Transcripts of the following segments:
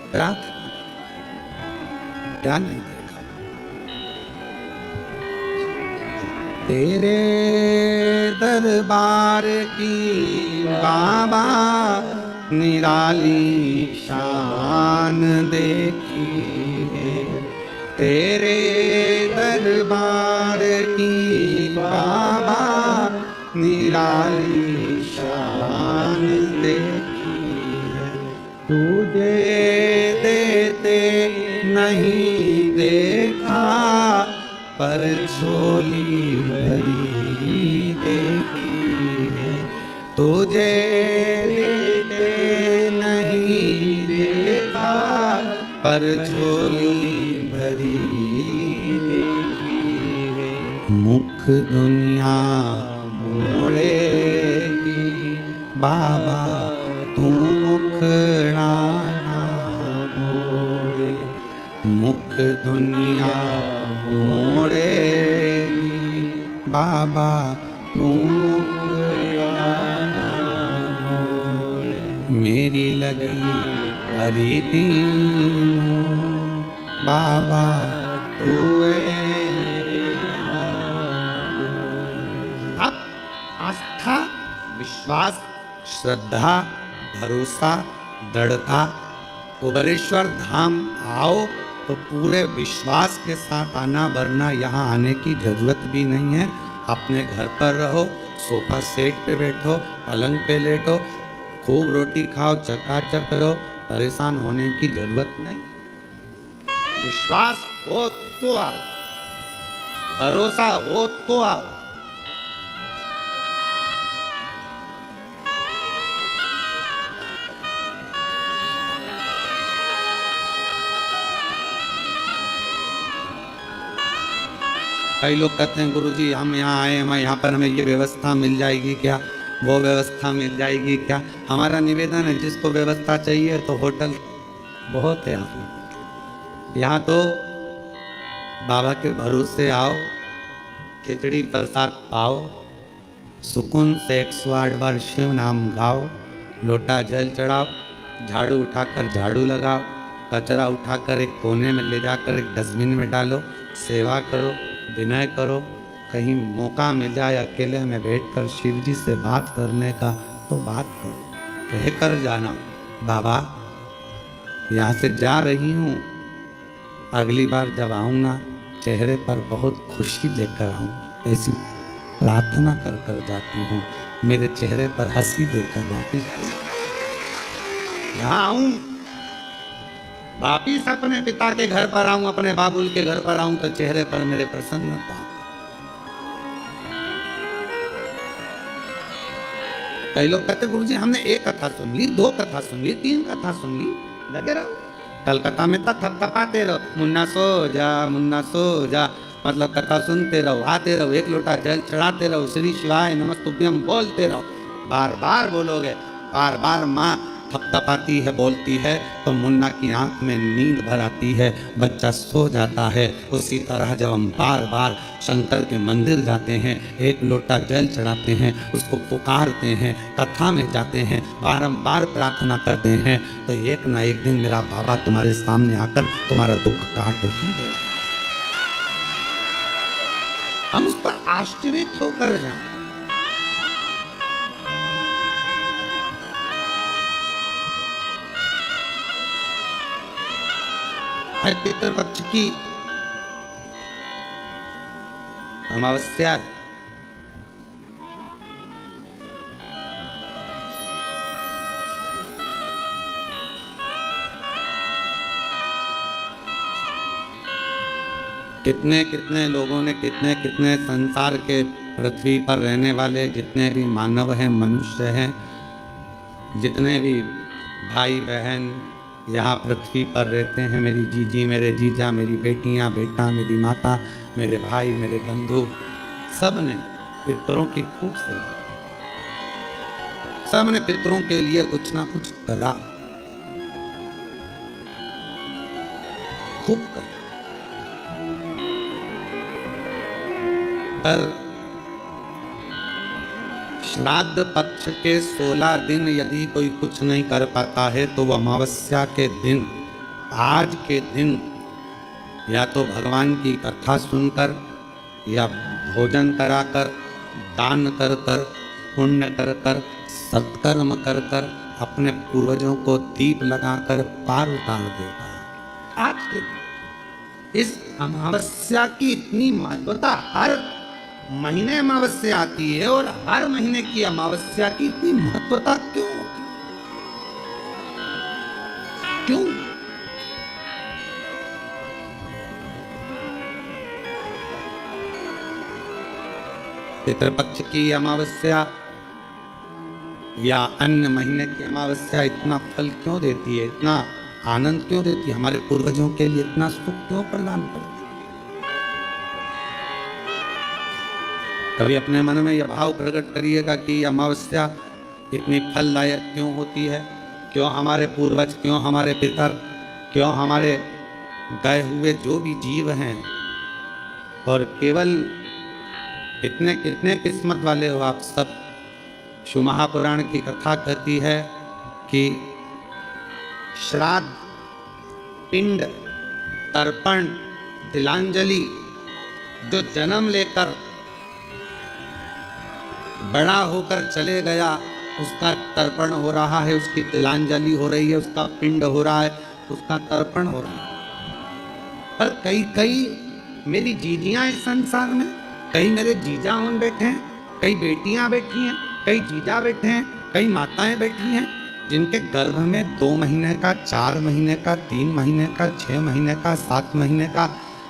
प्रार्थना, क्या नहीं देखा। तेरे दरबार की बाबा निराली शान देखी है। तेरे दरबार की बाबा निराली शान देखी है। तुझे देते नहीं देखा पर झोली भरी देखी है। तुझे देते नहीं देखा पर झोली भरी देखी है। मुख दुनिया मोड़ेगी बाबा तू मुखड़ा ना मोड़े। मुख दुनिया मोड़ेगी बाबा तू मुखड़ा ना मोड़े। मेरी लगी हरी दीन बाबा तू आस्था, विश्वास, श्रद्धा, भरोसा, दृढ़ता, कुबेरेश्वर धाम आओ तो पूरे विश्वास के साथ आना, वरना यहाँ आने की जरूरत भी नहीं है। अपने घर पर रहो, सोफा सेट पे बैठो, पलंग पे लेटो, खूब रोटी खाओ, चकाचक करो, परेशान होने की जरूरत नहीं। विश्वास हो तो आओ, भरोसा हो तो आओ। कई लोग कहते हैं गुरुजी हम यहाँ आए, हम यहाँ पर हमें ये व्यवस्था मिल जाएगी क्या, वो व्यवस्था मिल जाएगी क्या। हमारा निवेदन है जिसको व्यवस्था चाहिए तो होटल बहुत है यहाँ तो बाबा के भरोसे आओ, खिचड़ी प्रसाद पाओ, सुकून से 108 बार शिव नाम गाओ, लोटा जल चढ़ाओ, झाड़ू उठाकर झाड़ू लगाओ, कचरा उठाकर एक कोने में ले जाकर एक डस्टबिन में डालो, सेवा करो, विनय करो। कहीं मौका मिल जाए अकेले में बैठकर शिव जी से बात करने का तो बात करो, कह कर जाना बाबा यहाँ से जा रही हूँ, अगली बार जब आऊँगा चेहरे पर बहुत खुशी लेकर आऊँ, ऐसी प्रार्थना कर कर जाती हूँ, मेरे चेहरे पर हंसी देकर जाती हूँ। यहाँ आऊँ वापिस अपने पिता के घर पर आऊं, अपने बाबुल के घर पर आऊं तो चेहरे पर मेरे प्रसन्नता। कई लोग कहते गुरुजी हमने एक कथा सुन ली, 2 कथा सुन ली, 3 कथा सुन ली, लगे रहो कलकत्ता में तो थपथपाते रहो, मुन्ना सो जा, मुन्ना सो जा, मतलब कथा सुनते रहो, आते रहो, एक लोटा जल चढ़ाते रहो, श्री शिवाय नमस्तुभ्यम बोलते रहो। बार बार बोलोगे, बार बार माँ थपथपाती है, बोलती है तो मुन्ना की आंख में नींद भर आती है, बच्चा सो जाता है। उसी तरह जब हम बार बार शंकर के मंदिर जाते हैं, एक लोटा जल चढ़ाते हैं, उसको पुकारते हैं, कथा में जाते हैं, बारंबार प्रार्थना करते हैं, तो एक ना एक दिन मेरा बाबा तुम्हारे सामने आकर तुम्हारा दुख काट ही देगा। हम उस पर आश्चर्यचकित होकर जाएं। पितृपक्ष की अमावस्या कितने कितने लोगों ने, कितने कितने संसार के पृथ्वी पर रहने वाले जितने भी मानव हैं, मनुष्य हैं, जितने भी भाई बहन यहाँ पृथ्वी पर रहते हैं, मेरी जीजी, मेरे जीजा, मेरी बेटियाँ, बेटा, मेरी माता, मेरे भाई, मेरे बंधु, सब ने पितरों की खूब सेवा, सब ने पितरों के लिए कुछ ना कुछ करा, खूब करा। पर श्राद्ध पक्ष के 16 दिन यदि कोई कुछ नहीं कर पाता है तो वो अमावस्या के दिन आज के दिन या तो भगवान की कथा सुनकर या भोजन कराकर, दान कर कर, पुण्य कर कर, सत्कर्म कर कर अपने पूर्वजों को दीप लगाकर पार उतार देगा। आज के इस अमावस्या की इतनी महत्वता, हर महीने अमावस्या आती है और हर महीने की अमावस्या की इतनी महत्वता क्यों होती है? क्यों? पितृपक्ष की अमावस्या या अन्य महीने की अमावस्या इतना फल क्यों देती है, इतना आनंद क्यों देती है, हमारे पूर्वजों के लिए इतना सुख क्यों प्रदान करती है? कभी अपने मन में यह भाव प्रकट करिएगा कि अमावस्या इतनी फलदायक क्यों होती है, क्यों हमारे पूर्वज, क्यों हमारे पितर, क्यों हमारे गए हुए जो भी जीव हैं, और केवल इतने कितने किस्मत वाले हो आप सब। शिव महापुराण की कथा कहती है कि श्राद्ध, पिंड, तर्पण, तिलांजलि, जो जन्म लेकर बड़ा होकर चले गया उसका तर्पण हो रहा है, उसकी तिलांजलि हो रही है, उसका पिंड हो रहा है, उसका तर्पण हो रहा है। पर कई कई मेरी जीजियां इस संसार में, कई मेरे जीजा उन बैठे हैं, कई बेटियां बैठी हैं, कई जीजा बैठे हैं, कई माताएं बैठी हैं जिनके गर्भ में 2 महीने का, 4 महीने का, 3 महीने का, 6 महीने का, 7 महीने का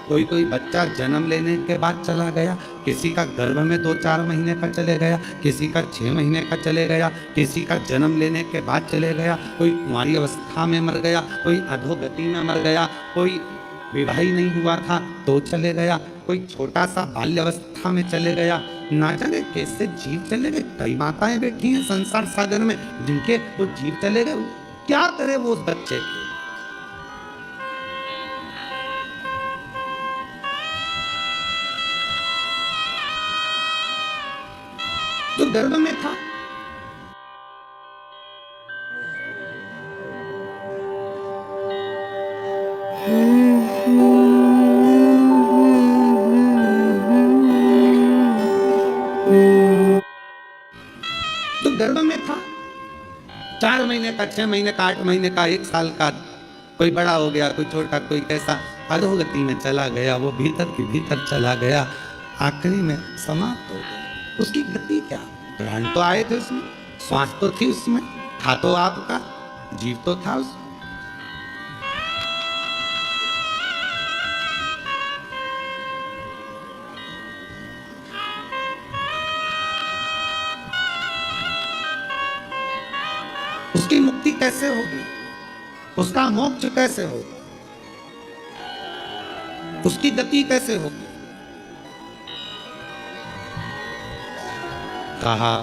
कोई बच्चा जन्म लेने के बाद चला गया, किसी का गर्भ में 2-4 महीने का चले गया, किसी का 6 महीने का चले गया, किसी का जन्म लेने के बाद चले गया, कोई कुंवारी अवस्था में मर गया, कोई अधोगति में मर गया, कोई विवाह ही नहीं हुआ था तो चले गया, कोई छोटा सा बाल्यावस्था में चले गया। ना जाने कैसे जीव चले गए। कई माताएं बैठी हैं संसार सागर में जिनके वो जीव चले गए, क्या करे वो उस बच्चे के। जो गर्भ में था, जो गर्भ में था, 4 महीने का, 6 महीने का, 8 महीने का, 1 साल का, कोई बड़ा हो गया, कोई छोटा, कोई कैसा अधोगति में चला गया, वो भीतर के भीतर चला गया, आखिरी में समाप्त हो गया। उसकी गति क्या? प्राण तो आए थे उसमें, श्वास तो थी उसमें, था तो आपका, जीव तो था उसमें। उसकी मुक्ति कैसे होगी? उसका मोक्ष कैसे होगा? उसकी गति कैसे होगी? कहा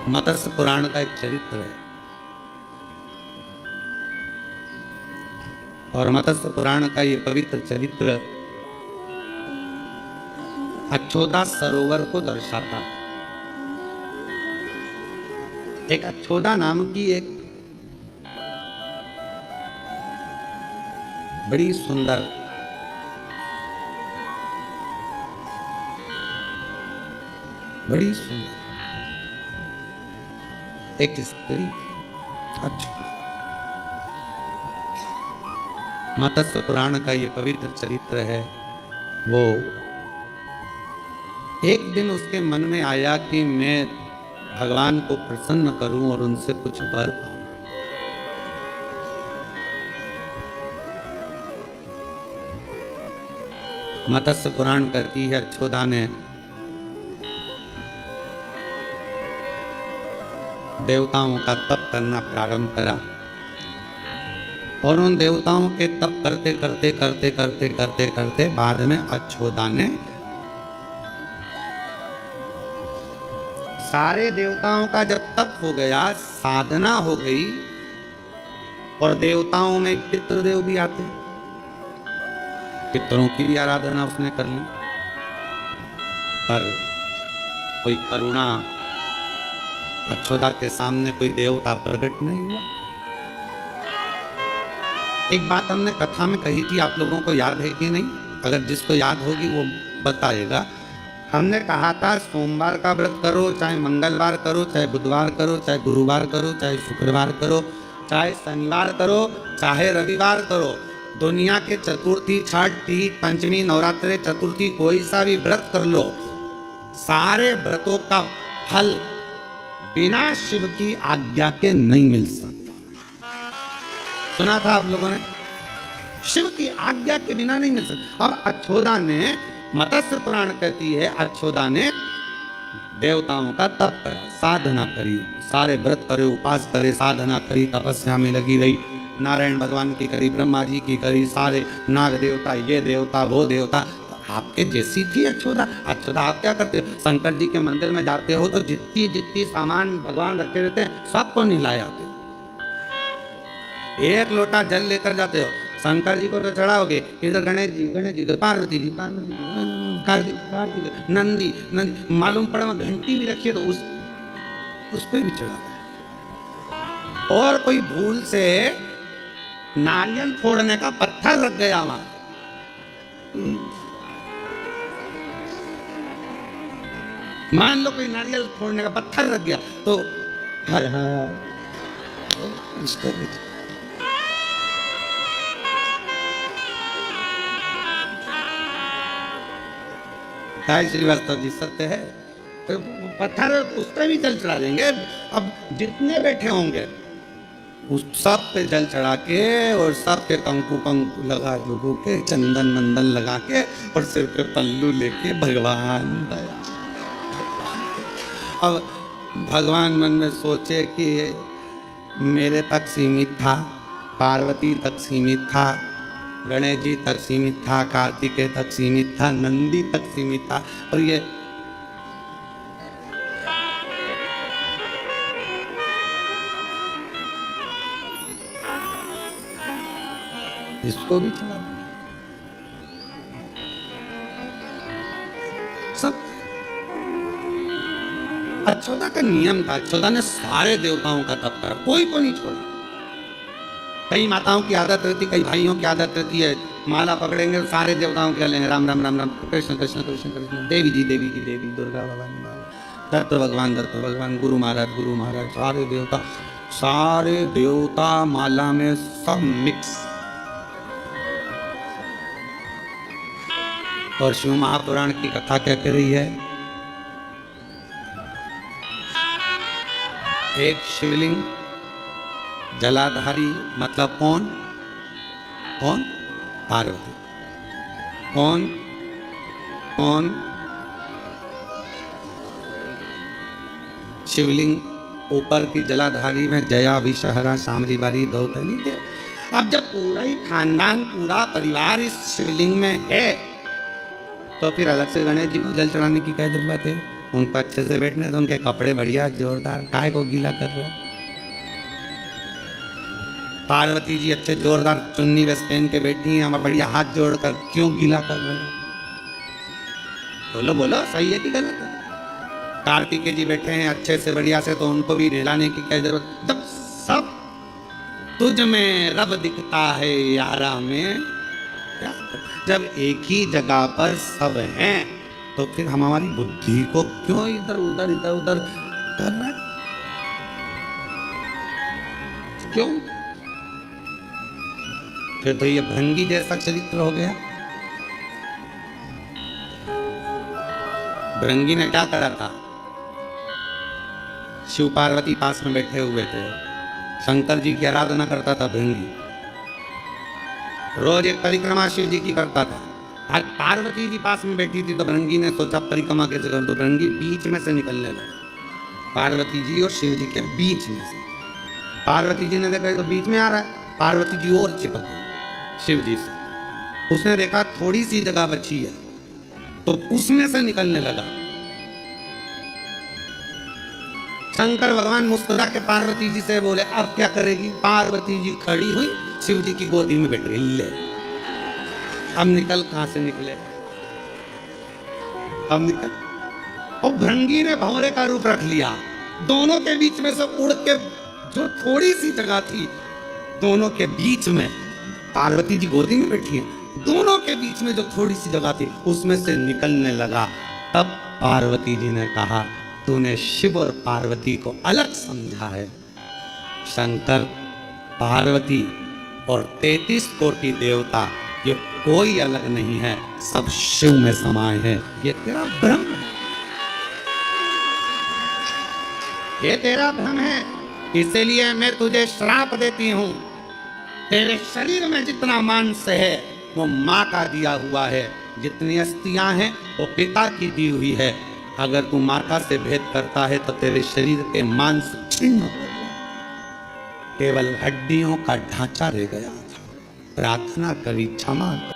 मत्स्य पुराण का एक चरित्र है, और मत्स्य पुराण का ये पवित्र चरित्र अक्षोदा सरोवर को दर्शाता है। एक अक्षोदा नाम की एक बड़ी सुंदर एक स्त्री, अच्छा, मत्स्य पुराण का ये पवित्र चरित्र है। वो एक दिन उसके मन में आया कि मैं भगवान को प्रसन्न करूं और उनसे कुछ वर पाऊं। मत्स्य पुराण करती है अक्षोदा ने देवताओं का तप करना प्रारंभ करा, और उन देवताओं के तप करते करते करते करते करते करते बाद में अक्षोदा ने सारे देवताओं का जब तप हो गया, साधना हो गई, और देवताओं में पितृदेव भी आते, पितरों की भी आराधना उसने कर ली। पर कोई करुणा यशोदा के सामने कोई देवता प्रकट नहीं हुआ। एक बात हमने कथा में कही थी, आप लोगों को याद है कि नहीं? अगर जिसको याद होगी वो बताएगा। हमने कहा था सोमवार का व्रत करो, चाहे मंगलवार करो, चाहे बुधवार करो, चाहे गुरुवार करो, चाहे शुक्रवार करो, चाहे शनिवार करो, चाहे रविवार करो, दुनिया के चतुर्थी, छठ, तीज, पंचमी, नवरात्रि, चतुर्थी, कोई सा भी व्रत कर लो, सारे व्रतों का फल बिना शिव की आज्ञा के नहीं मिल सकता। सुना था आप लोगों ने? शिव की आज्ञा के बिना नहीं मिल सकता। अब अछोदा ने, मत्स्य पुराण कहती है, अछोदा ने देवताओं का तप करा, साधना करी, सारे व्रत करे, उपास करे, साधना करी, तपस्या में लगी रही, नारायण भगवान की करी, ब्रह्मा जी की करी, सारे नाग देवता, ये देवता, वो देवता। आपके जैसी थी अछोदा। अछोदा आप क्या करते हो? शंकर जी के मंदिर में जाते हो तो जितनी जितनी सामान भगवान रखे रहते हैं सबको नहलाए आते हो। एक लोटा जल लेकर जाते हो, शंकर जी को तो चढ़ाओगे, इधर गणेश जी, पार्वती जी, कार्तिक, नंदी, मालूम पड़ा घंटी भी रखिए तो उस पे भी चढ़ा। और कोई भूल से नारियल फोड़ने का पत्थर रख गया वहां, मान लो कोई नारियल फोड़ने का पत्थर रख गया तो हर उसको श्रीवास्तव जी सत्य है, तो पत्थर उस पर भी जल चढ़ा देंगे। अब जितने बैठे होंगे उस सब पे जल चढ़ा के और सब पे कंकु लगा लोगों के, चंदन मंदन लगा के और सिर पे पल्लू लेके भगवान। अब भगवान मन में सोचे कि मेरे तक सीमित था, पार्वती तक सीमित था, गणेश जी तक सीमित था, कार्तिकेय तक सीमित था, नंदी तक सीमित था, और ये इसको भी चला सब। अछोदा का नियम था, अछोदा ने सारे देवताओं का तप करा, कोई को नहीं छोड़ा। कई माताओं की आदत रहती, कई भाइयों की आदत रहती है, माला पकड़ेंगे सारे देवताओं के लेंगे, राम राम राम राम, कृष्ण कृष्ण कृष्ण कृष्ण, देवी जी देवी जी देवी, दुर्गा भवानी, दत्त भगवान, गुरु महाराज, सारे देवता माला में सब मिक्स। और शिव महापुराण की कथा क्या कह रही है? एक शिवलिंग जलाधारी, मतलब कौन? पार्वती। कौन? शिवलिंग ऊपर की जलाधारी में जया, विषहरा, शामरी बारी, दौतली थे। अब जब पूरा ही खानदान, पूरा परिवार इस शिवलिंग में है तो फिर अलग से गणेश जी को जल चढ़ाने की क्या जरूरत है? उनको अच्छे से बैठने तो, उनके कपड़े बढ़िया जोरदार, काय को गीला कर रहे हो? पार्वती जी अच्छे जोरदार चुन्नी वेस्ट पहन के बैठी हैं, हम बढ़िया हाथ जोड़कर क्यों गीला कर रहे हो? बोलो सही है कि गलत है? कार्तिकेय जी बैठे हैं अच्छे से बढ़िया से, तो उनको भी नहलाने की क्या जरूरत? जब सब तुझ में रब दिखता है यारा में, जब एक ही जगह पर सब हैं तो फिर हम हमारी बुद्धि को क्यों इधर उधर करना है? क्यों? फिर तो ये भृंगी जैसा चरित्र हो गया। भृंगी ने क्या करा था? शिव पार्वती पास में बैठे हुए थे, शंकर जी की आराधना करता था भृंगी, रोज एक परिक्रमा शिव जी की करता था। आज पार्वती जी पास में बैठी थी तो भृंगी ने सोचा परिक्रमा कैसे कर, तो भृंगी बीच में से निकलने लगा, पार्वती जी और शिव जी के बीच में से। पार्वती जी ने देखा तो बीच में आ रहा है, पार्वती जी और चिपक गई शिव जी से। उसने देखा थोड़ी सी जगह बची है तो उसमें से निकलने लगा। शंकर भगवान मुस्कुरा के पार्वती जी से बोले अब क्या करेगी? पार्वती जी खड़ी हुई, शिव जी की गोदी में बैठ गई। ले अब निकल, कहां से निकले? अब निकल। और भृंगी ने भंवरे का रूप रख लिया। दोनों के बीच में से उड़ के जो थोड़ी सी जगह थी, दोनों के बीच में पार्वती जी गोदी में बैठी हैं, दोनों के बीच में जो थोड़ी सी जगह थी उसमें से निकलने लगा। तब पार्वती जी ने कहा, तूने शिव और पार्वती को अलग समझा है। शंकर, पार्वती और 33 कोटि देवता ये कोई अलग नहीं है, सब शिव में समाये हैं। ये तेरा भ्रम है, ये तेरा भ्रम है। इसलिए मैं तुझे श्राप देती हूं। तेरे शरीर में जितना मांस है वो माँ का दिया हुआ है, जितनी अस्थियां हैं वो पिता की दी हुई है। अगर तू माता से भेद करता है तो तेरे शरीर के मांस छिन्न हो गए, केवल हड्डियों का ढांचा रह गया। प्रार्थना करी, क्षमा कर।